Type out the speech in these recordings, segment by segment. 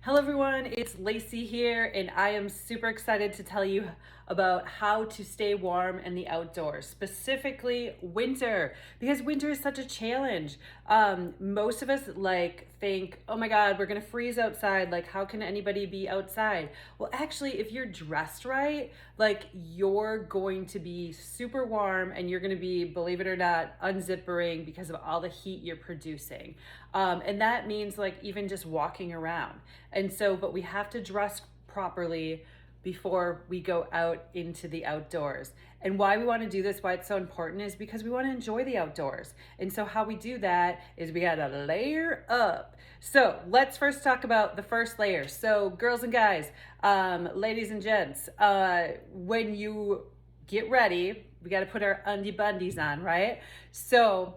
Hello everyone, it's Lacey here, and I am super excited to tell you about how to stay warm in the outdoors, specifically winter, because winter is such a challenge. Most of us think, oh my God, we're gonna freeze outside. Like, how can anybody be outside? Well, actually, if you're dressed right, you're going to be super warm and you're gonna be, believe it or not, unzippering because of all the heat you're producing. And that means even just walking around. And so, but we have to dress properly before we go out into the outdoors. And why we want to do this, why it's so important, is because we want to enjoy the outdoors. And so how we do that is we gotta layer up. So let's first talk about the first layer. So girls and guys, ladies and gents, when you get ready, we got to put our undies on, right? So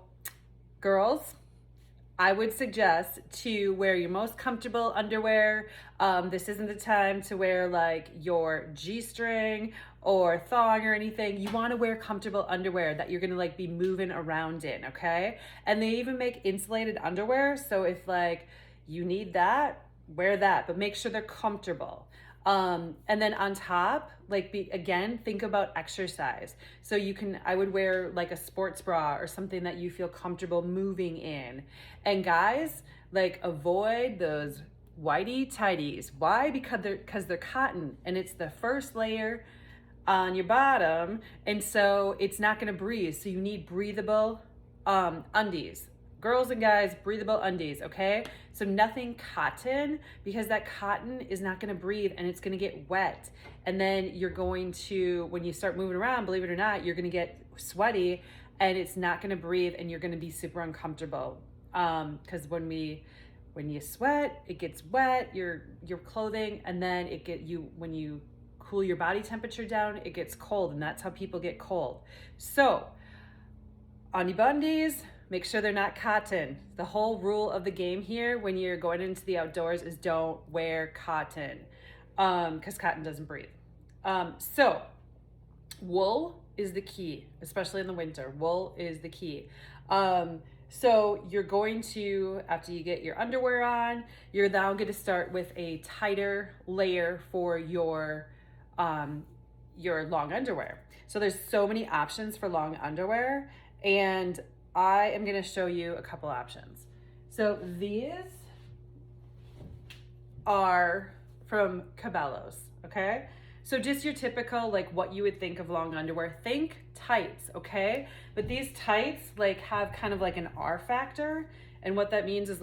girls, I would suggest to wear your most comfortable underwear. This isn't the time to wear your G-string or thong or anything. You want to wear comfortable underwear that you're gonna be moving around in, okay? And they even make insulated underwear, so if you need that, wear that, but make sure they're comfortable. And then on top, again, think about exercise. So I would wear a sports bra or something that you feel comfortable moving in. And guys, avoid those whitey tighties. Why? Because they're cotton and it's the first layer on your bottom. And so it's not gonna breathe. So you need breathable undies. Girls and guys, breathable undies, okay? So nothing cotton, because that cotton is not gonna breathe and it's gonna get wet. And then you're going to, when you start moving around, believe it or not, you're gonna get sweaty and it's not gonna breathe and you're gonna be super uncomfortable. Because when you sweat, it gets wet, your clothing, and then when you cool your body temperature down, it gets cold, and that's how people get cold. So, undies, make sure they're not cotton. The whole rule of the game here when you're going into the outdoors is don't wear cotton, because cotton doesn't breathe. So wool is the key, especially in the winter. Wool is the key. So you're going to, after you get your underwear on, you're now going to start with a tighter layer for your long underwear. So there's so many options for long underwear, and I am going to show you a couple options. So these are from Cabela's, okay? So just your typical, what you would think of long underwear. Think tights, okay? But these tights, have kind of an R factor. And what that means is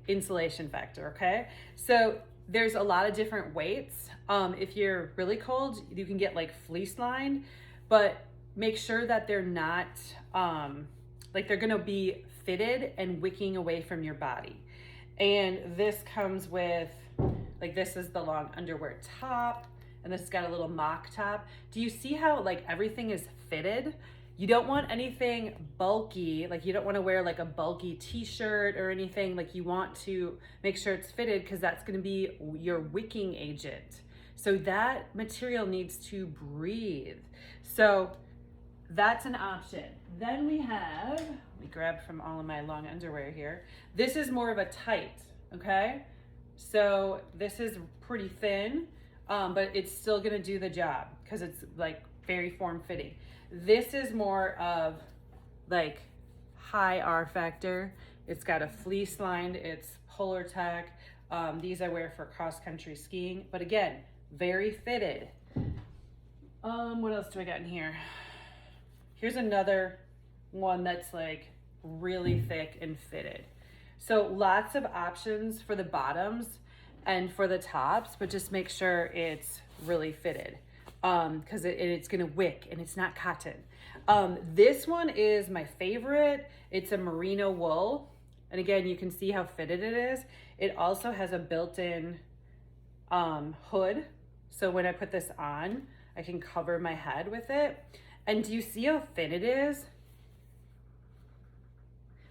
insulation factor, okay? So there's a lot of different weights. If you're really cold, you can get fleece lined, but make sure that they're not, they're gonna be fitted and wicking away from your body. And this comes with, this is the long underwear top, and this has got a little mock top. Do you see how everything is fitted? You don't want anything bulky, you don't wanna wear a bulky t-shirt or anything. You want to make sure it's fitted, because that's gonna be your wicking agent. So that material needs to breathe. So that's an option. Then we have, let me grab from all of my long underwear here. This is more of a tight, okay? So this is pretty thin, but it's still gonna do the job because it's very form-fitting. This is more of high R factor. It's got a fleece lined, it's Polar Tech. These I wear for cross-country skiing, but again, very fitted. What else do I got in here? Here's another one that's really thick and fitted. So lots of options for the bottoms and for the tops, but just make sure it's really fitted, because it's gonna wick and it's not cotton. This one is my favorite. It's a merino wool. And again, you can see how fitted it is. It also has a built-in hood. So when I put this on, I can cover my head with it. And do you see how thin it is?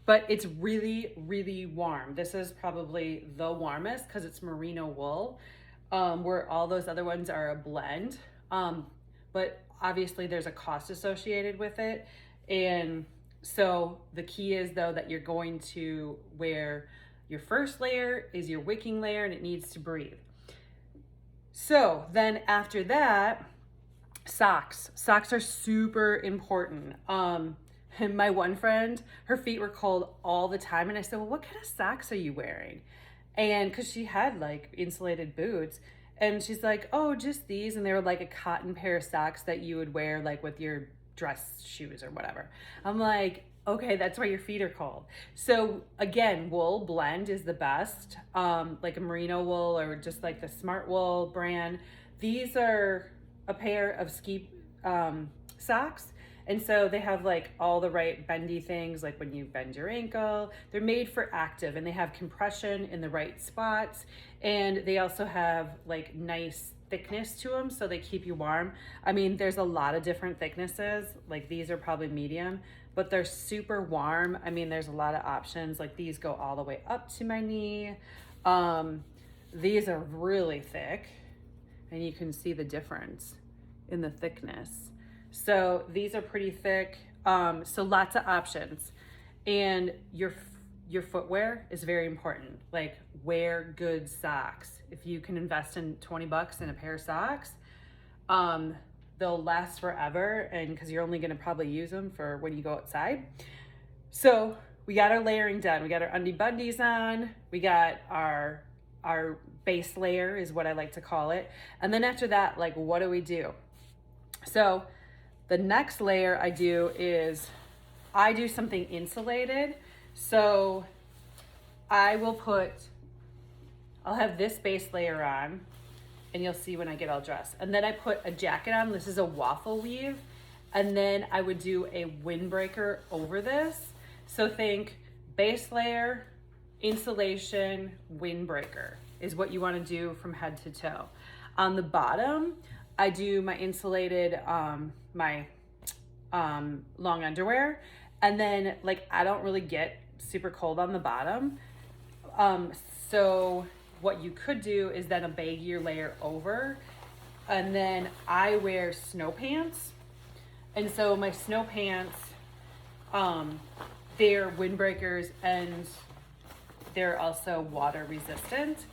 But it's really, really warm. This is probably the warmest because it's merino wool, where all those other ones are a blend. But obviously there's a cost associated with it. And so the key is though that you're going to wear Your first layer is your wicking layer and it needs to breathe. So then after that, socks. Socks are super important. And my one friend, her feet were cold all the time. And I said, well, what kind of socks are you wearing? And because she had like insulated boots. And she's like, oh, just these. And they were like a cotton pair of socks that you would wear like with your dress shoes or whatever. I'm like, okay, that's why your feet are cold. So again, wool blend is the best, like a merino wool or just like the Smart Wool brand. These are a pair of ski socks. And so they have like all the right bendy things, like when you bend your ankle. They're made for active and they have compression in the right spots. And they also have like nice thickness to them so they keep you warm. I mean, there's a lot of different thicknesses. Like these are probably medium, but they're super warm. I mean, there's a lot of options. Like these go all the way up to my knee. These are really thick and you can see the difference in the thickness. So these are pretty thick. So lots of options. And your footwear is very important. Like wear good socks. If you can invest in 20 bucks in a pair of socks, they'll last forever, and because you're only gonna probably use them for when you go outside. So we got our layering done. We got our undie bundies on. We got our base layer is what I like to call it. And then after that, like, what do we do? So the next layer I do is I do something insulated. So I'll have this base layer on and you'll see when I get all dressed. And then I put a jacket on. This is a waffle weave. And then I would do a windbreaker over this. So think base layer, insulation, windbreaker is what you want to do from head to toe. On the bottom, I do my insulated, my long underwear. And then like, I don't really get super cold on the bottom. So what you could do is then a baggier layer over. And then I wear snow pants. And so my snow pants, they're windbreakers and they're also water resistant.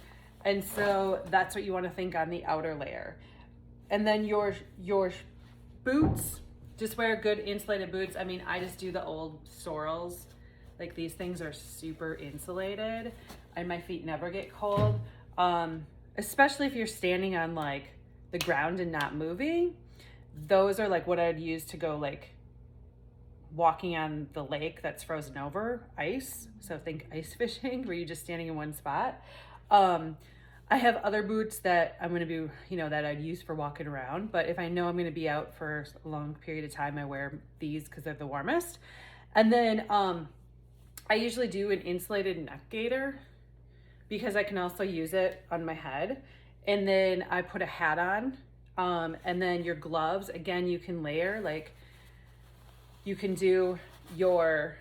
And so that's what you want to think on the outer layer. And then your boots, just wear good insulated boots. I mean, I just do the old Sorels. Like these things are super insulated and my feet never get cold. Especially if you're standing on like the ground and not moving. Those are like what I'd use to go like walking on the lake that's frozen over, ice. So think ice fishing where you're just standing in one spot. I have other boots that I'm going to be, that I'd use for walking around. But if I know I'm going to be out for a long period of time, I wear these because they're the warmest. And then I usually do an insulated neck gaiter because I can also use it on my head. And then I put a hat on. And then your gloves, again, you can layer, like you can do your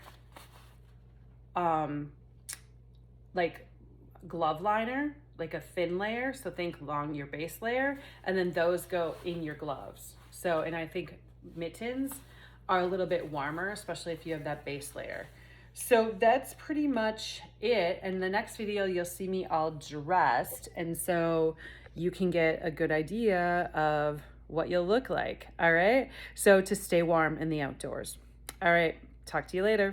like glove liner, like a thin layer. So think long your base layer, and then those go in your gloves. So, and I think mittens are a little bit warmer, especially if you have that base layer. So that's pretty much it. And the next video, you'll see me all dressed. And so you can get a good idea of what you'll look like. All right. So to stay warm in the outdoors. All right. Talk to you later.